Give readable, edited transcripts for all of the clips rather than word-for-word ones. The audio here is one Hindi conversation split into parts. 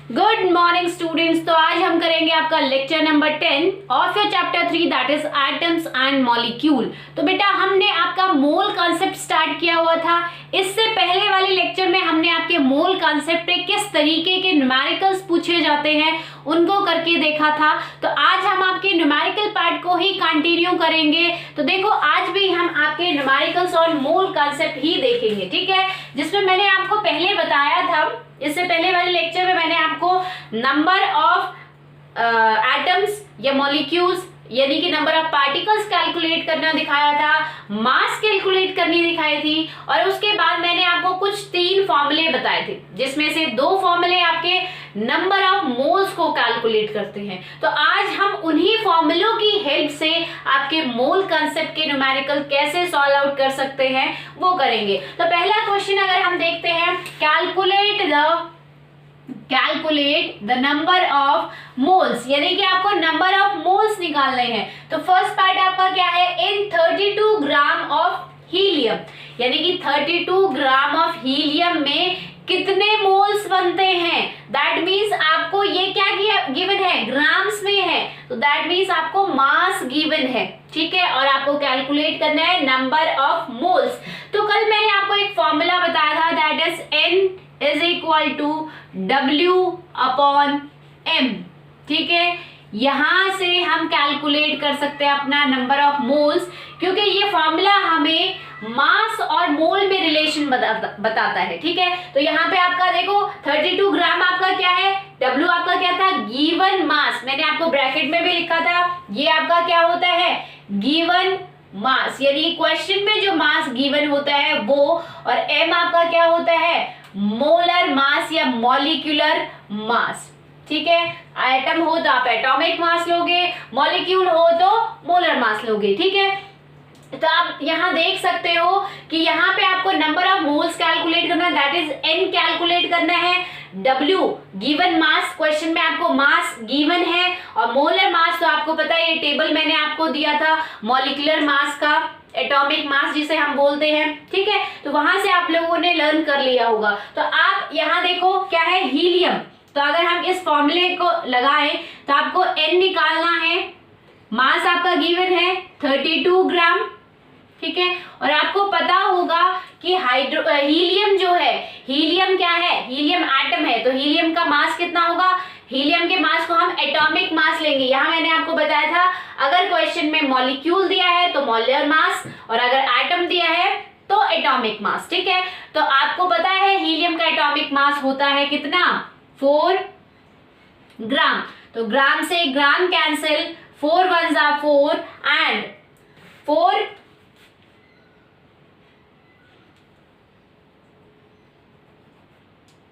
Good morning students. तो आज हम करेंगे आपका lecture number 10 of your chapter 3 that is atoms and molecule. तो बेटा हमने आपका मोल कॉन्सेप्ट स्टार्ट किया हुआ था। इससे पहले वाले लेक्चर में हमने आपके मोल कॉन्सेप्ट पे किस तरीके के न्यूमेरिकल्स पूछे जाते हैं उनको करके देखा था। तो आज हम आपके न्यूमेरिकल पार्ट को ही कंटिन्यू करेंगे। तो देखो आज भी हम आपके न्यूमेरिकल्स और मोल कॉन्सेप्ट ही देखेंगे, ठीक है, जिसमें मैंने आपको पहले बताया था। इससे पहले वाले लेक्चर में मैंने आपको नंबर ऑफ एटम्स या मॉलिक्यूल्स यानी कि नंबर ऑफ पार्टिकल्स कैलकुलेट करना दिखाया था, मास कैलकुलेट करनी दिखाई थी, और उसके बाद मैंने आपको कुछ 3 फॉर्मूले बताए थे, जिसमें से 2 फॉर्मूले आपके नंबर ऑफ मोल्स को कैलकुलेट करते हैं। तो आज हम उन्हीं फॉर्मूलों की हेल्प से आपके मोल कंसेप्ट के न्यूमेरिकल कैसे सॉल्व आउट कर सकते हैं वो करेंगे। तो पहला क्वेश्चन अगर हम देखते हैं, calculate the number of moles, यानी कि आपको नंबर ऑफ मोल्स निकालने हैं। तो फर्स्ट पार्ट आपका क्या है, इन 32 ग्राम ऑफ हीलियम, यानी कि 32 ग्राम ऑफ हीलियम में कितने मोल्स बनते हैं। दैट मीन्स आपको ये क्या गिवन है, ग्राम्स में है, तो दैट मीन्स आपको मास गिवन है, ठीक है, और आपको कैलकुलेट करना है नंबर ऑफ मोल्स। तो कल मैंने आपको एक फॉर्मूला बताया था, that is N is equal to W upon M, ठीक है। यहां से हम कैलकुलेट कर सकते हैं अपना नंबर ऑफ मोल्स, क्योंकि ये फॉर्मूला हमें मास और मोल में रिलेशन बताता है, ठीक है। तो यहाँ पे आपका देखो 32 ग्राम आपका क्या है, W आपका क्या था, गिवन मास, मैंने आपको ब्रैकेट में भी लिखा था, ये आपका क्या होता है, गिवन मास, यानी क्वेश्चन में जो मास गिवन होता है वो, और M आपका क्या होता है, मोलर मास या मॉलिक्यूलर मास, ठीक है। एटम हो तो आप एटॉमिक मास लोगे, मॉलिक्यूल हो तो मोलर मास लोगे, ठीक है। तो आप यहाँ देख सकते हो कि यहाँ पे आपको नंबर ऑफ मोल्स कैलकुलेट करना है, दैट इज N कैलकुलेट करना है, W गिवन मास, क्वेश्चन में आपको मास गिवन है, और मोलर मास तो आपको पता है, ये टेबल मैंने आपको दिया था मॉलिक्यूलर मास का, एटॉमिक मास जिसे हम बोलते हैं, ठीक है। तो वहां से आप लोगों ने लर्न कर लिया होगा। तो आप यहाँ देखो क्या है, हीलियम, तो अगर हम इस फॉर्मूले को लगाएं तो आपको N निकालना है, मास आपका गिवन है 32 ग्राम, ठीक है। और आपको पता होगा कि हीलियम जो है, हीलियम क्या है, हीलियम एटम है, तो हीलियम का मास कितना होगा, हीलियम के मास को हम एटॉमिक मास लेंगे। यहाँ मैंने आपको बताया था, अगर क्वेश्चन में मॉलिक्यूल दिया है तो मोलर मास, और अगर एटम दिया है तो एटॉमिक मास, ठीक है। तो आपको पता है हीलियम का एटॉमिक मास होता है कितना, 4 ग्राम। तो ग्राम से ग्राम कैंसिल, 4 1 जा 4 एंड 4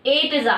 8 जा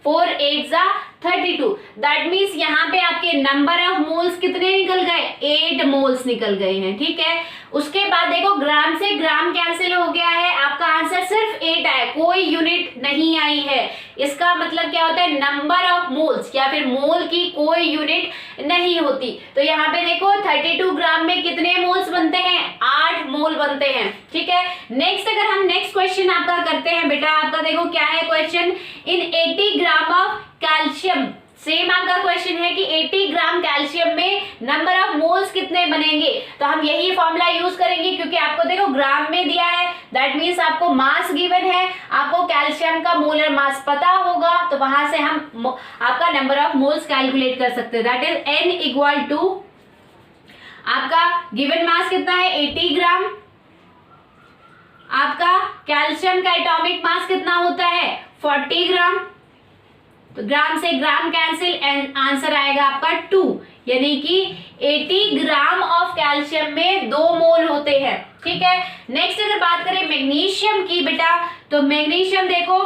4 8 जा 32। दैट मीन्स यहाँ पे आपके नंबर ऑफ मोल्स कितने निकल गए, 8 मोल्स निकल गए हैं, ठीक है। उसके बाद देखो ग्राम से ग्राम कैंसिल हो गया है, आपका आंसर सिर्फ 8 आया, कोई यूनिट नहीं आई है। इसका मतलब क्या होता है, नंबर ऑफ मोल्स या फिर मोल की कोई यूनिट नहीं होती। तो यहाँ पे देखो 32 ग्राम में कितने मोल्स बनते हैं, 8 मोल बनते हैं, ठीक है। नेक्स्ट अगर हम नेक्स्ट क्वेश्चन आपका करते हैं बेटा, आपका देखो क्या है question, in 80 gram of calcium, same आपका क्वेश्चन है कि 80 ग्राम कैल्शियम में नंबर ऑफ मोल्स कितने बनेंगे। तो हम यही फॉर्मूला यूज करेंगे, क्योंकि आपको देखो ग्राम में दिया है, दैट मीन्स आपको मास गिवन है, आपको कैल्शियम का मोलर मास पता होगा, तो वहां से हम आपका नंबर ऑफ मोल्स कैलकुलेट कर सकते हैं। That is N equal to आपका गिवन मास कितना है, 80 ग्राम, आपका कैल्शियम का एटॉमिक मास कितना होता है, 40 ग्राम। तो ग्राम से ग्राम कैंसिल, आंसर आएगा आपका 2, यानी कि 80 ग्राम ऑफ कैल्शियम में 2 मोल होते हैं, ठीक है। नेक्स्ट अगर बात करें मैग्नीशियम की बेटा, तो मैग्नीशियम देखो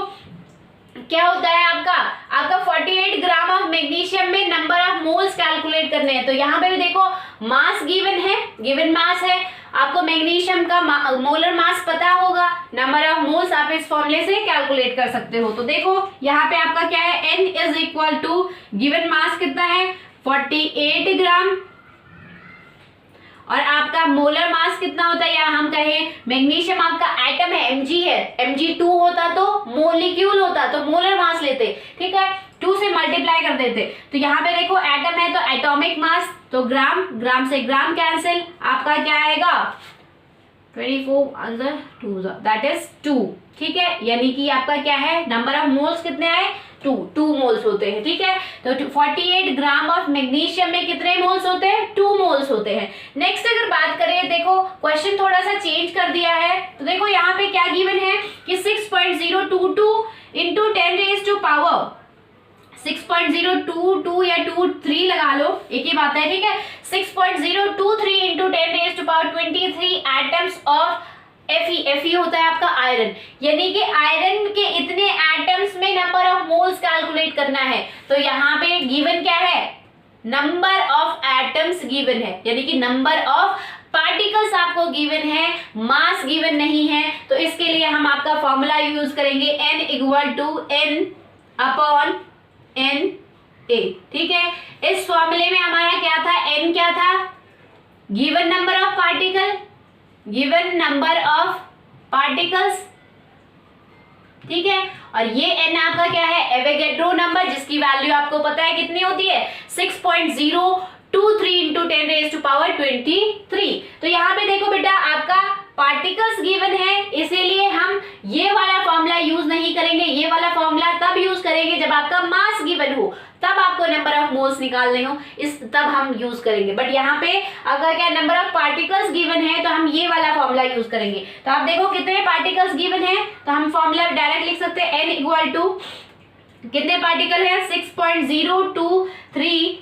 क्या होता है आपका 48 ग्राम ऑफ मैग्नीशियम में नंबर ऑफ मोल्स कैलकुलेट करने हैं। तो यहाँ पे भी देखो मास गिवन है, गिवन मास है, आपको मैग्नीशियम का मोलर मास पता होगा, नंबर ऑफ मोल्स आप इस फॉर्मूले से कैलकुलेट कर सकते हो। तो देखो यहाँ पे आपका क्या है, N is equal to given mass कितना है, 48 ग्राम, और आपका मोलर मास कितना होता है, या हम कहें मैग्नीशियम आपका एटम है, Mg है, Mg2 होता तो मोलिक्यूल होता तो मोलर मास लेते, ठीक है। 2 से मल्टीप्लाई कर देते तो यहाँ पे देखो एटम है तो एटॉमिक मास, तो ग्राम, ग्राम से ग्राम कैंसिल, आपका क्या आएगा 24 आंसर 2 दैट इज 2। ठीक है, यानी कि आपका क्या है नंबर ऑफ मोल्स कितने आए 2 मोल्स होते हैं। ठीक है, तो 48 ग्राम ऑफ मैग्नीशियम में कितने मोल्स होते हैं 2 मोल्स होते हैं। नेक्स्ट अगर बात करें, देखो क्वेश्चन थोड़ा सा चेंज कर दिया है, तो देखो यहाँ पे क्या गिवन है कि 6.022 इंटू 10 रेज टू पावर 6.022 या 23 लगा लो, एक ही बात है। ठीक है, 6.023 into 10 raise to power 23 atoms of Fe होता है आपका आयरन, यानी कि आयरन के इतने एटम्स में नंबर ऑफ मोल्स कैलकुलेट करना है। तो यहाँ पे गिवन क्या है नंबर ऑफ एटम्स गिवन है, यानी कि नंबर ऑफ पार्टिकल्स आपको गिवन है, मास गिवन नहीं है। तो इसके लिए हम आपका फॉर्मूला यूज करेंगे n equal to n upon n a। ठीक है, इस फॉर्मूले में हमारा क्या था n क्या था given number of particle, given number of particles. ठीक है, और ये n आपका क्या है एवोगैड्रो नंबर, जिसकी वैल्यू आपको पता है कितनी होती है 6.023 इंटू 10 रेज टू पावर 23। तो यहाँ पे देखो बेटा आपका पार्टिकल्स गिवन है, इसीलिए हम ये वाला फॉर्मूला यूज नहीं करेंगे, ये वाला फॉर्मूला तब यूज करेंगे जब आपका मास गिवन हो, तब आपको नंबर ऑफ मोल्स निकालने हो, इस तब हम यूज करेंगे। बट यहाँ पे अगर क्या नंबर ऑफ पार्टिकल्स गिवन है तो हम ये वाला फॉर्मूला यूज करेंगे। तो आप देखो कितने पार्टिकल्स गिवन है, तो हम फॉर्मूला डायरेक्ट लिख सकते हैं n इक्वल टू कितने पार्टिकल है 6.023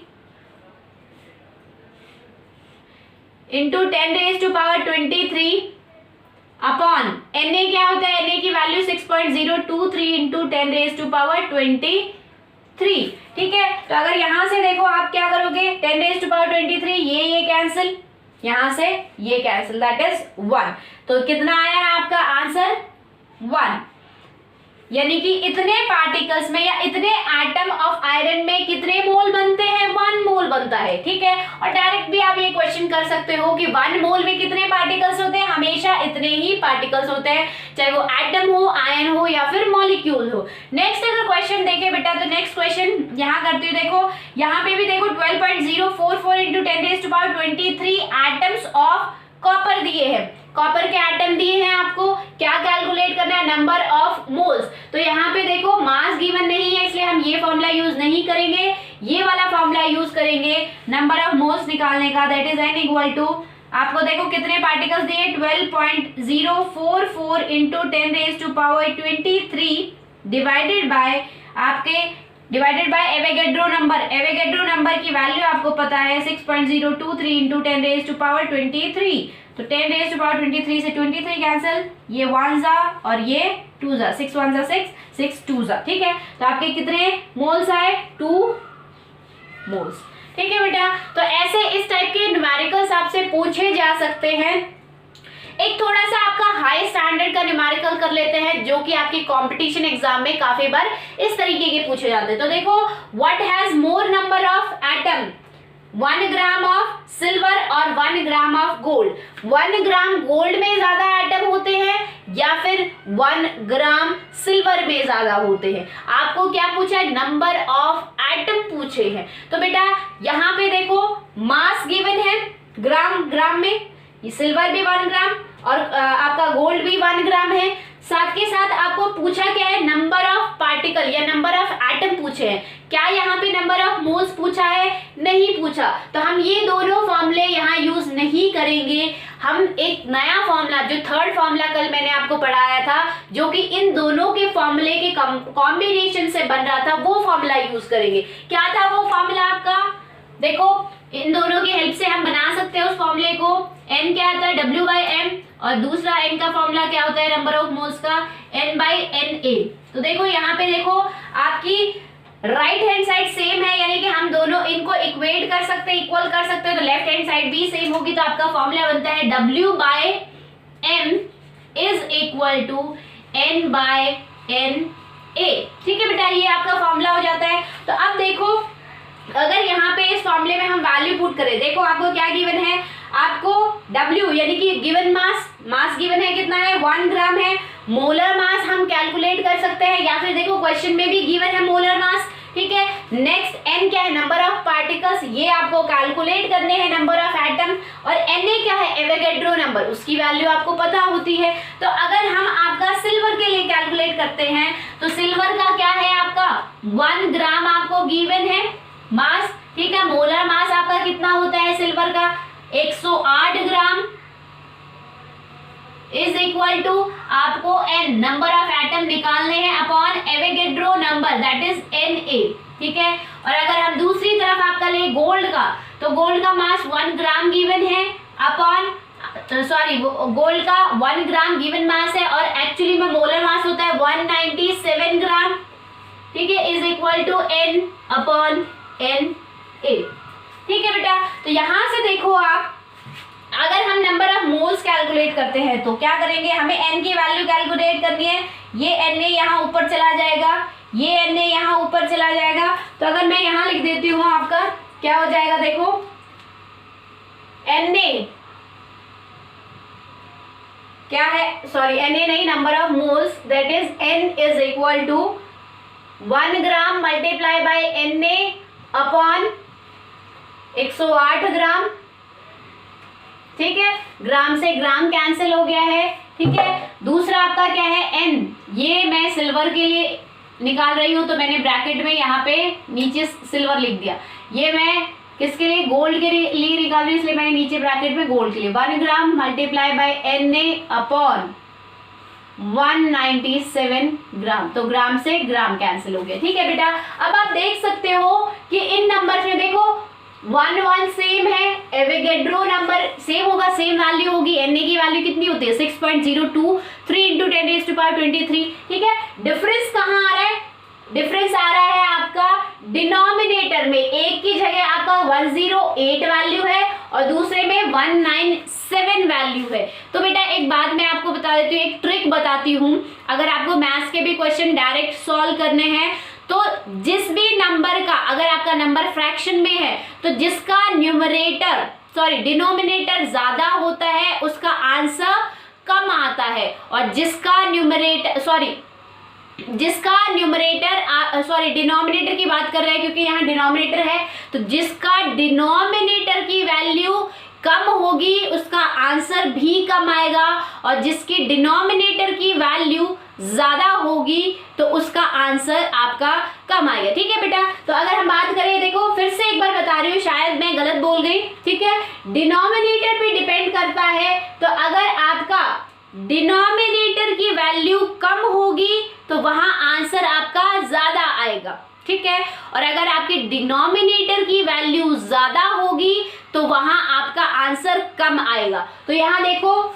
into 10 raise to power 23 upon Na क्या होता है Na की value 6.023 into 10 raise to power 23। ठीक है, तो अगर यहां से देखो आप क्या करोगे 10 रेज टू पावर 23 ये कैंसिल, यहां से ये कैंसिल दैट इज 1। तो कितना आया है आपका आंसर 1, यानी कि इतने पार्टिकल्स में या इतने एटम ऑफ आयरन में कितने मोल बनते हैं 1 मोल बनता है। ठीक है, और डायरेक्ट भी आप ये क्वेश्चन कर सकते हो कि 1 मोल में कितने पार्टिकल्स होते हैं, हमेशा इतने ही पार्टिकल्स होते हैं, चाहे वो एटम हो, आयन हो या फिर मॉलिक्यूल हो। नेक्स्ट अगर क्वेश्चन देखें बेटा, तो नेक्स्ट क्वेश्चन यहाँ करती हूँ, देखो यहाँ पे भी देखो 12.044 into 10 raise to power 23 atoms of copper दिए हैं, कॉपर के एटम दिए हैं, आपको क्या कैलकुलेट करना है नंबर ऑफ मोल्स। तो यहाँ पे देखो मास गिवन नहीं है, इसलिए हम ये फॉर्मूला यूज नहीं करेंगे, ये वाला फॉर्मूला यूज करेंगे नंबर ऑफ मोल्स निकालने का, that is n equal to आपको देखो कितने पार्टिकल्स दिए 12.044 into 10 raise to power 23 divided by Avogadro number, Avogadro number की वैल्यू आपको पता है 6.023 इंटू 10 रेज टू पावर 23। तो 10 रेज टू पावर 23 से 23 कैंसिल, ये 1 जा और ये 2 जा, 6 1 जा 6, 6 2 जा। ठीक है, तो आपके कितने मोल्स आए 2 मोल्स। ठीक है बेटा, तो ऐसे इस टाइप के न्यूमेरिकल्स आपसे पूछे जा सकते हैं। एक थोड़ा सा आपका हाई स्टैंडर्ड का न्यूमेरिकल कर लेते हैं, जो कि आपके कंपटीशन एग्जाम में काफी बार इस तरीके के पूछे जाते हैं। तो देखो what has more number of atom 1 gram of silver और 1 gram of gold. 1 gram gold में ज्यादा एटम होते हैं या फिर 1 ग्राम सिल्वर में ज्यादा होते हैं। आपको क्या पूछा है नंबर ऑफ एटम पूछे हैं। तो बेटा यहाँ पे देखो मास गिवन है ग्राम, ग्राम में ये सिल्वर भी 1 ग्राम और आपका गोल्ड भी 1 ग्राम है। साथ के साथ आपको पूछा क्या है नंबर ऑफ पार्टिकल या नंबर ऑफ एटम पूछे हैं। क्या यहाँ पे नंबर ऑफ मोल्स पूछा है? नहीं पूछा। तो हम ये दोनों फॉर्मूले यहाँ यूज नहीं करेंगे। हम एक नया फॉर्मूला जो थर्ड फॉर्मूला कल मैंने आपको पढ़ाया था, जो कि इन दोनों के फॉर्मूले के कॉम्बिनेशन से बन रहा था, वो फॉर्मूला यूज करेंगे। क्या था वो फॉर्मूला आपका? देखो इन दोनों की हेल्प से हम बना सकते हैं उस फॉर्मूले को। n क्या आता है W/m और दूसरा n का फॉर्मूला क्या होता है नंबर ऑफ मोल्स का N/Na। तो देखो यहाँ पे देखो आपकी राइट हैंड साइड सेम है, यानी कि हम दोनों इनको इक्वेट कर सकते हैं, इक्वल कर सकते हैं। तो लेफ्ट हैंड साइड भी सेम होगी, तो आपका फॉर्मूला बनता है W/m is equal to N/Na। ठीक है बेटा, ये आपका फॉर्मूला हो जाता है। तो अब देखो अगर यहाँ पे इस फॉर्मूले में हम वैल्यू पुट करें, देखो आपको क्या गिवन है, आपको W यानी कि गिवन मास गिवन है कितना है 1 ग्राम है। मोलर मास हम कैलकुलेट कर सकते हैं, या फिर देखो क्वेश्चन में भी गिवन है मोलर मास। ठीक है। नेक्स्ट एन क्या है, नंबर ऑफ पार्टिकल्स, ये आपको कैलकुलेट करने हैं, नंबर ऑफ एटम। और एन ए क्या है, एवोगैड्रो नंबर, उसकी वैल्यू आपको पता होती है। तो अगर हम आपका सिल्वर के लिए कैलकुलेट करते हैं तो सिल्वर का क्या है, आपका 1 ग्राम आपको गिवन है मास, ठीक है। मोलर मास आपका कितना होता है सिल्वर का, 108 ग्राम इज इक्वल टू आपको एन, नंबर ऑफ एटम निकालने हैं upon Avogadro number, that is Na, ठीक है। और अगर हम दूसरी तरफ आपका ले गोल्ड का, तो गोल्ड का मास 1 ग्राम गिवन है अपॉन गोल्ड का 1 ग्राम गिवन मास है और एक्चुअली में मोलर मास होता है 197 ग्राम, ठीक है, is equal to N upon N A, ठीक है बेटा। तो यहां से देखो आप, अगर हम नंबर ऑफ मोल्स कैलकुलेट करते हैं तो क्या करेंगे, हमें एन की वैल्यू कैलकुलेट करनी है। ये एन ए यहाँ ऊपर चला जाएगा, ये एन ए यहाँ ऊपर चला जाएगा। तो अगर मैं यहाँ लिख देती हूँ, आपका क्या हो जाएगा, देखो एन ए क्या है, सॉरी एन ए नहीं, number of moles, that is n is equal to 1 gram multiply by N A upon 108 gram, ठीक है। ग्राम से ग्राम कैंसिल हो गया है, ठीक है। दूसरा आपका क्या है एन, ये मैं सिल्वर के लिए निकाल रही हूं तो मैंने ब्रैकेट में यहाँ पे नीचे सिल्वर लिख दिया। ये मैं किसके लिए, गोल्ड के लिए निकाल रही हूँ, इसलिए मैंने नीचे ब्रैकेट में गोल्ड के लिए 1 gram multiply by N A upon 197 gram, तो ग्राम से ग्राम कैंसिल हो गया, ठीक है बेटा। अब आप देख सकते हो कि इन नंबर में देखो 1 1 सेम है, एवोगैड्रो नंबर सेम होगा, सेम वैल्यू होगी। एन ए की वैल्यू कितनी होती है 6.02, 3 × 10⁻23, ठीक है। डिफरेंस कहाँ आ रहा है, डिफरेंस आ रहा है आपका डिनोमिनेटर में, एक की जगह आपका 108 वैल्यू है और दूसरे में 197 वैल्यू है। तो बेटा एक बात मैं आपको बता देती हूँ, एक ट्रिक बताती हूँ, अगर आपको मैथ्स के भी क्वेश्चन डायरेक्ट सॉल्व करने हैं तो जिस भी नंबर का, अगर आपका नंबर फ्रैक्शन में है तो जिसका डिनोमिनेटर ज्यादा होता है उसका आंसर कम आता है, और जिसका डिनोमिनेटर की बात कर रहे हैं क्योंकि यहाँ डिनोमिनेटर है, तो जिसका डिनोमिनेटर की वैल्यू कम होगी उसका आंसर भी कम आएगा, और जिसकी डिनोमिनेटर की वैल्यू ज्यादा होगी तो उसका आंसर आपका कम आएगा, ठीक है बेटा। तो अगर हम बात करें, देखो फिर से एक बार बता रही हूँ, शायद मैं गलत बोल गई, ठीक है। डिनोमिनेटर पे डिपेंड करता है, तो अगर आपका डिनोमिनेटर की वैल्यू कम होगी तो वहां आंसर आपका ज्यादा आएगा, ठीक है। और अगर आपके डिनोमिनेटर की वैल्यू ज्यादा होगी तो वहां आपका आंसर कम आएगा। तो यहाँ देखो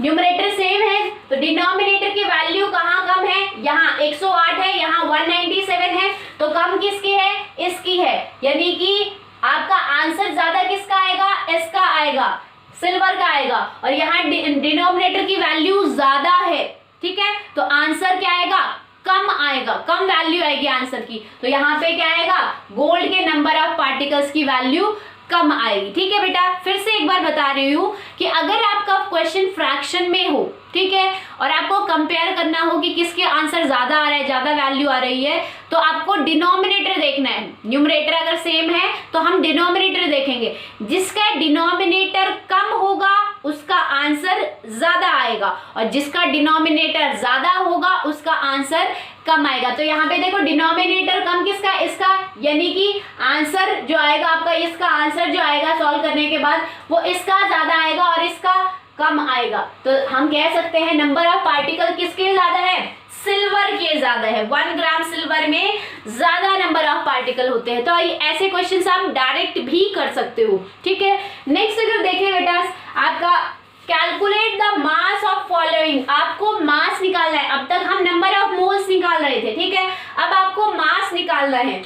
न्यूमरेटर सेम है तो डिनोमिनेटर की वैल्यू कहाँ कम है, यहाँ 108 है, यहाँ 197 है, तो कम किसकी है, इसकी है, यानी कि आपका आंसर ज्यादा किसका आएगा, इसका आएगा, सिल्वर का आएगा। और यहाँ डिनोमिनेटर की वैल्यू ज्यादा है, ठीक है, तो आंसर क्या आएगा, कम आएगा, कम वैल्यू आएगी आंसर की। तो यहाँ पे क्या आएगा, गोल्ड के नंबर ऑफ पार्टिकल्स की वैल्यू कम आएगी, ठीक है बेटा। फिर से एक बार बता रही हूँ कि अगर आपका क्वेश्चन फ्रैक्शन में हो, ठीक है, और आपको कंपेयर करना हो कि किसके आंसर ज्यादा आ रहा है, ज्यादा वैल्यू आ रही है, तो आपको डिनोमिनेटर देखना है। न्यूमरेटर अगर सेम है तो हम डिनोमिनेटर देखेंगे, जिसका डिनोमिनेटर कम होगा उसका आंसर ज्यादा आएगा, और जिसका डिनोमिनेटर ज्यादा होगा उसका आंसर कम आएगा। तो यहाँ पे देखो डिनोमिनेटर कम किसका, इसका, यानी कि आंसर जो आएगा आपका, इसका आंसर जो आएगा सॉल्व करने के बाद वो इसका ज्यादा आएगा और इसका कम आएगा। तो हम कह सकते हैं नंबर ऑफ पार्टिकल किसके ज्यादा है, सिल्वर के ज्यादा है। 1 ग्राम सिल्वर में ज्यादा नंबर ऑफ पार्टिकल होते हैं। तो ऐसे क्वेश्चन आप डायरेक्ट भी कर सकते हो, ठीक है। नेक्स्ट अगर देखें बेटा, आपका calculate the mass of following, आपको मास निकालना है। अब तक हम नंबर ऑफ मोल्स निकाल रहे थे, ठीक है, अब आपको मास निकालना है।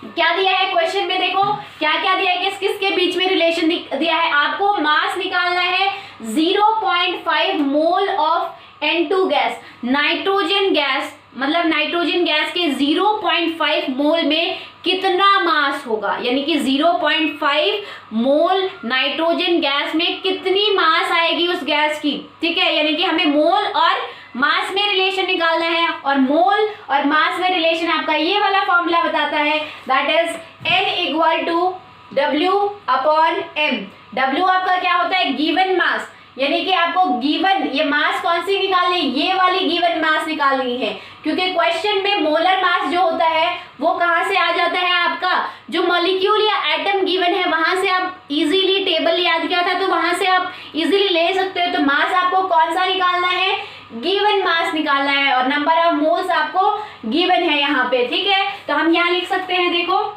क्या दिया है क्वेश्चन में, देखो क्या क्या दिया है, किस किस के बीच में रिलेशन दिया है, आपको मास निकालना है 0.5 mole of N2 gas, nitrogen gas, मतलब नाइट्रोजन गैस के 0.5 मोल में कितना मास होगा, यानी कि 0.5 मोल नाइट्रोजन गैस में कितनी मास आएगी उस गैस की, ठीक है, यानी कि हमें मोल और मास में रिलेशन निकालना है, और मोल और मास में रिलेशन आपका ये वाला फॉर्मूला बताता है, that is N equal to W/M। W आपका क्या होता है, गिवन मास, यानी कि आपको गिवन ये मास कौन सी निकालनी है, ये वाली गिवन मास निकालनी है, क्योंकि क्वेश्चन में मोलर मास जो होता है वो कहाँ से आ जाता है, आपका जो मॉलिक्यूल या एटम गिवन है वहां से आप इजीली टेबल याद किया था तो वहां से आप इजीली ले सकते हो। तो मास आपको कौन सा निकालना है, गिवन मास निकालना है, और नंबर ऑफ मोल्स आपको गिवन है यहाँ पे, ठीक है। तो हम यहाँ लिख सकते हैं, देखो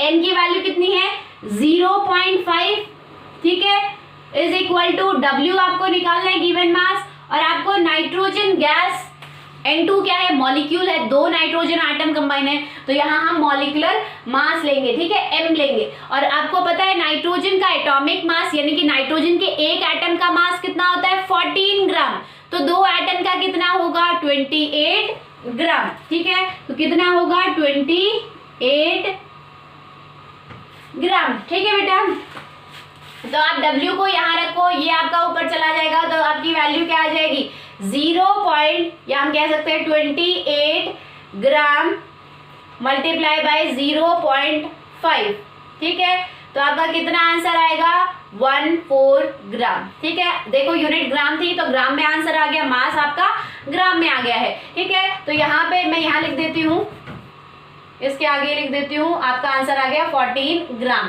n की वैल्यू कितनी है 0.5, ठीक है, इज इक्वल टू W आपको निकालना है गिवन मास, और आपको नाइट्रोजन गैस N2 क्या है, मॉलिक्यूल है, 2 नाइट्रोजन आटम कंबाइन है, तो यहाँ हम मॉलिक्यूलर मास लेंगे, ठीक है, M लेंगे। और आपको पता है नाइट्रोजन का एटॉमिक मास, यानी कि नाइट्रोजन के एक एटम का मास कितना होता है 14 ग्राम, तो 2 एटम का कितना होगा 28 ग्राम, ठीक है, तो कितना होगा 28 ग्राम, ठीक है बेटा। तो आप W को यहाँ रखो, ये आपका ऊपर चला जाएगा, तो आपकी वैल्यू क्या आ जाएगी 0. या हम कह सकते हैं 28 ग्राम मल्टीप्लाई बाय 0.5, ठीक है, तो आपका कितना आंसर आएगा 14 ग्राम, ठीक है। देखो यूनिट ग्राम थी तो ग्राम में आंसर आ गया, मास आपका ग्राम में आ गया है, ठीक है। तो यहाँ पे मैं यहाँ लिख देती हूँ, इसके आगे लिख देती हूँ, आपका आंसर आ गया 14 ग्राम,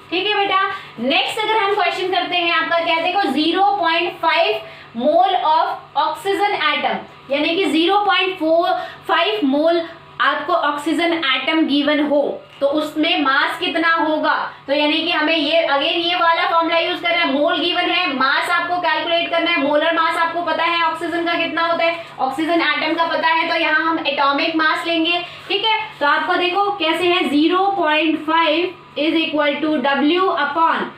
ठीक है बेटा। नेक्स्ट अगर हम क्वेश्चन करते हैं, आपका क्या देखो 0.5 मोल ऑफ ऑक्सीजन एटम, यानी कि 0.45 मोल आपको ऑक्सीजन एटम गिवन हो तो उसमें मास कितना होगा, तो यानी कि हमें ये अगेन ये वाला फॉर्मूला यूज करना है, मोल गिवन है, मास आपको कैलकुलेट करना है, मोलर मास आपको पता है ऑक्सीजन का कितना होता है, ऑक्सीजन एटम का पता है, तो यहाँ हम एटॉमिक मास लेंगे, ठीक है। तो आपको देखो कैसे है 0.5 is equal to W upon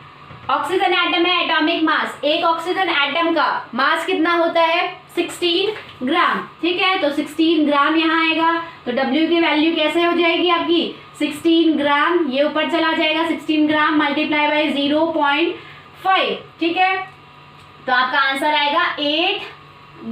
oxygen atom है एटॉमिक मास, एक ऑक्सीजन एटम का मास कितना होता है 16 ग्राम, ठीक है, तो 16 ग्राम यहाँ आएगा, तो W की वैल्यू कैसे हो जाएगी आपकी 16 ग्राम, ये ऊपर चला जाएगा 16 ग्राम मल्टीप्लाई बाय 0.5, ठीक है, तो आपका आंसर आएगा 8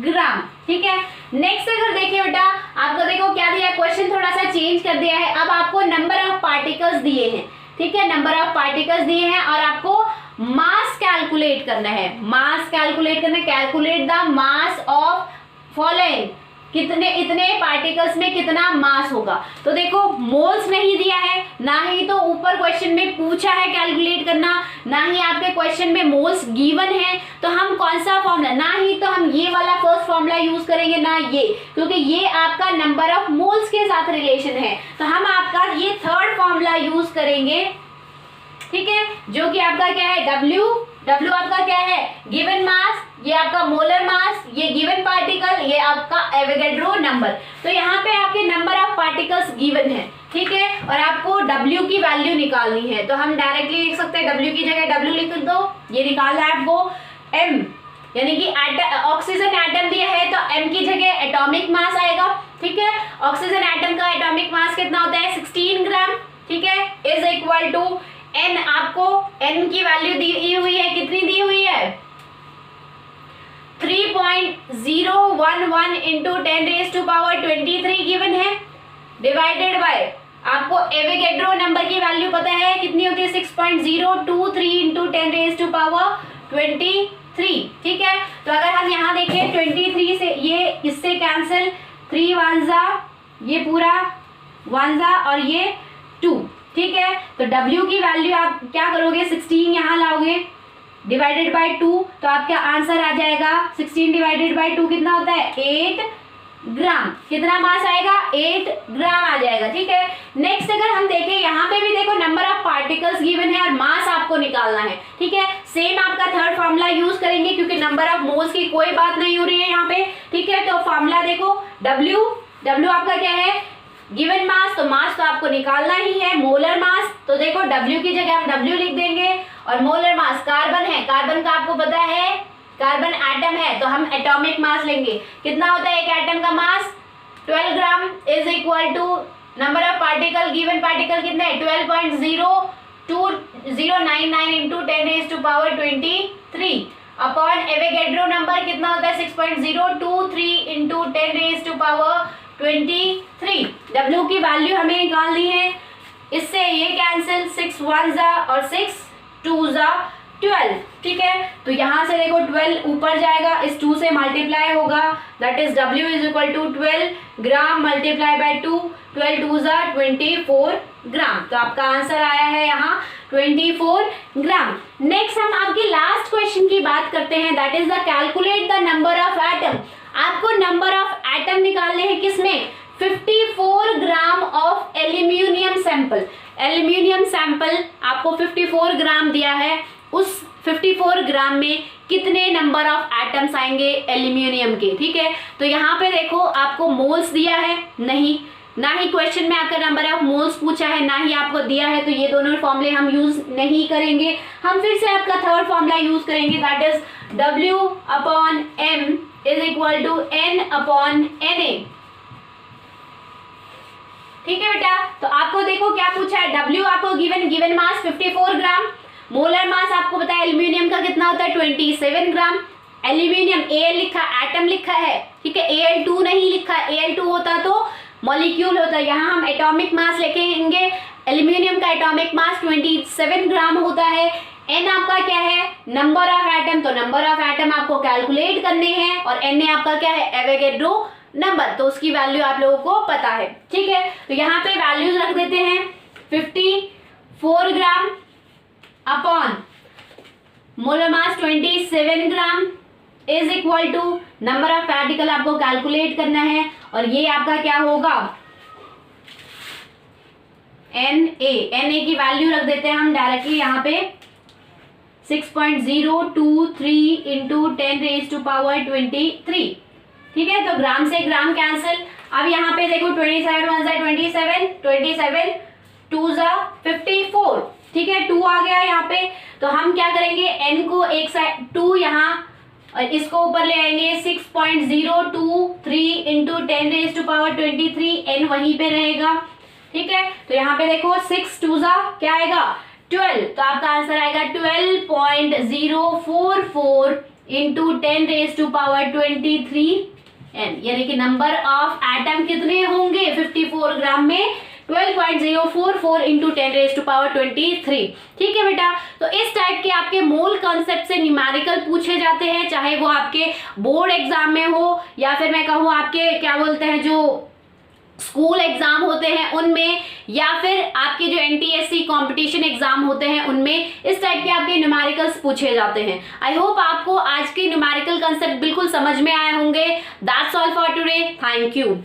ग्राम, ठीक है। नेक्स्ट अगर देखिए बेटा, आपको देखो क्या दिया है, क्वेश्चन थोड़ा सा चेंज कर दिया है, अब आपको नंबर ऑफ पार्टिकल्स दिए हैं, ठीक है, नंबर ऑफ पार्टिकल्स दिए हैं, और आपको मास कैलकुलेट करना है, मास कैलकुलेट करना है, calculate the mass of following, कितने इतने पार्टिकल्स में कितना मास होगा। तो देखो मोल्स नहीं दिया है, ना ही तो ऊपर क्वेश्चन में पूछा है कैलकुलेट करना, ना ही आपके क्वेश्चन में मोल्स गिवन है, तो हम कौन सा फॉर्मूला, ना ही तो हम ये वाला फर्स्ट फॉर्मूला यूज करेंगे, ना ये, क्योंकि ये आपका नंबर ऑफ मोल्स के साथ रिलेशन है, तो हम आपका ये थर्ड फॉर्मूला यूज करेंगे, ठीक है, जो कि आपका क्या है W आपका क्या है गिवन मास, ये आपका मोलर मास, ये गिवन पार्टिकल, ये आपका एवोगैड्रो नंबर। तो यहाँ पे आपके नंबर ऑफ पार्टिकल्स गिवन है, ठीक है, और आपको W की वैल्यू निकालनी है, तो हम डायरेक्टली लिख सकते हैं W की जगह W लिख दो, ये निकालना है आपको M, यानी कि ऑक्सीजन एटम दिया है तो M की जगह एटॉमिक मास आएगा, ठीक है, ऑक्सीजन एटम का एटॉमिक मास कितना होता है 16 ग्राम, ठीक है, इज इक्वल टू N, आपको N की वैल्यू दी हुई है, कितनी दी हुई है 3.011 इंटू 10⁻23 गिवन है, डिवाइडेड बाय आपको एवोगैड्रो नंबर की वैल्यू पता है कितनी होती है 6.023 इंटू 10⁻23, ठीक है। तो अगर हम यहाँ देखें 23 से ये इससे कैंसिल, 3 1 ये पूरा 1 और ये 2, ठीक है, तो W की वैल्यू आप क्या करोगे 16 यहाँ लाओगे डिवाइडेड बाय 2, तो आपका आंसर आ जाएगा 16 डिवाइडेड बाय 2 कितना होता है 8 ग्राम, कितना मास आएगा 8 ग्राम आ जाएगा, ठीक है। नेक्स्ट अगर हम देखें, यहाँ पे भी देखो नंबर ऑफ पार्टिकल्स गिवन है और मास आपको निकालना है, ठीक है, सेम आपका थर्ड फॉर्मूला यूज करेंगे क्योंकि नंबर ऑफ मोल्स की कोई बात नहीं हो रही है यहाँ पे, ठीक है। तो फॉर्मूला देखो W आपका क्या है गिवन मास, तो मास तो आपको निकालना ही है, मोलर मास, तो देखो W की जगह हम W लिख देंगे, और मोलर मास कार्बन है, कार्बन का आपको पता है कार्बन एटम है, तो हम एटॉमिक मास लेंगे, कितना होता है एक एटम का mass 12 gram, is equal to number of particle, given particle कितने 12.02099 इंटू 10⁻23, अपॉन एवोगैड्रो नंबर कितना होता है 6.023 इंटू 10⁻23। डब्ल्यू की वैल्यू हमें निकालनी है, इससे ये कैंसिल 6 1 जा और 6 2 जा 12। ठीक है, तो यहां से देखो 12 ऊपर जाएगा, इस 2 से मल्टीप्लाई होगा, that is W is equal to 12 gram multiply by 2, 12 2 जा 24 ग्राम। तो आपका आंसर आया है यहाँ 24 ग्राम। नेक्स्ट हम आपकी लास्ट क्वेश्चन की बात करते हैं, that is the calculate the number of atom. आपको नंबर ऑफ एटम निकालने हैं किसमें, 54 gram of aluminium sample. Aluminium sample आपको 54 ग्राम दिया है, उस 54 ग्राम में कितने नंबर ऑफ एटम्स आएंगे एल्यूमिनियम के। ठीक है, तो यहाँ पे देखो आपको मोल्स दिया है नहीं, ना ही क्वेश्चन में आपका नंबर ऑफ मोल्स पूछा है, ना ही आपको दिया है, तो ये दोनों फॉर्मूले हम यूज नहीं करेंगे। हम फिर से आपका थर्ड फॉर्मूला यूज करेंगे, that is W upon M is equal to N upon Na। ठीक है बेटा, तो आपको देखो क्या पूछा है, W आपको गिवन मास 54 ग्राम, मोलर मास आपको पता है एल्यूमिनियम का कितना होता है 27 ग्राम। एल्यूमिनियम Al लिखा, एटम लिखा है, ठीक है, Al2 नहीं लिखा, Al2 होता तो मॉलिक्यूल होता है, यहाँ हम एटॉमिक मास लिखेंगे। एल्यूमिनियम का एटॉमिक मास 27 ग्राम होता है। N आपका क्या है, नंबर ऑफ एटम, तो नंबर ऑफ एटम आपको कैलकुलेट करने हैं, और Na आपका क्या है, एवोगैड्रो नंबर, तो उसकी वैल्यू आप लोगों को पता है। ठीक है, तो यहाँ पे वैल्यूज रख देते हैं, 54 gram upon molar mass 27 gram is equal to number of particle आपको कैलकुलेट करना है, और ये आपका क्या होगा Na की वैल्यू रख देते हैं हम डायरेक्टली यहाँ पे 6.023 इंटू 10⁻23। ठीक है, तो ग्राम से ग्राम कैंसिल। अब यहाँ पे देखो 27 1 27, 27 2 54। ठीक है, 2 आ गया यहाँ पे, तो हम क्या करेंगे, n को एक साइड 2 यहाँ और इसको ऊपर ले आएंगे, 6.023 इंटू 10⁻23, n वहीं पे रहेगा। ठीक है, तो यहाँ पे देखो 6 2 क्या आएगा 12, तो आपका आंसर आएगा 12.044 इंटू 10⁻23 n, यानी कि नंबर ऑफ एटम कितने होंगे 54 ग्राम में 12.044 इंटू 10⁻23। ठीक है बेटा, तो इस टाइप के आपके मोल कॉन्सेप्ट से न्यूमेरिकल पूछे जाते हैं, चाहे वो आपके बोर्ड एग्जाम में हो या फिर मैं कहूँ आपके क्या बोलते हैं जो स्कूल एग्जाम होते हैं उनमें, या फिर आपके जो NTSC कंपटीशन एग्जाम होते हैं उनमें, इस टाइप के आपके न्यूमेरिकल्स पूछे जाते हैं। आई होप आपको आज के न्यूमेरिकल कंसेप्ट बिल्कुल समझ में आए होंगे। That's all for today, thank you.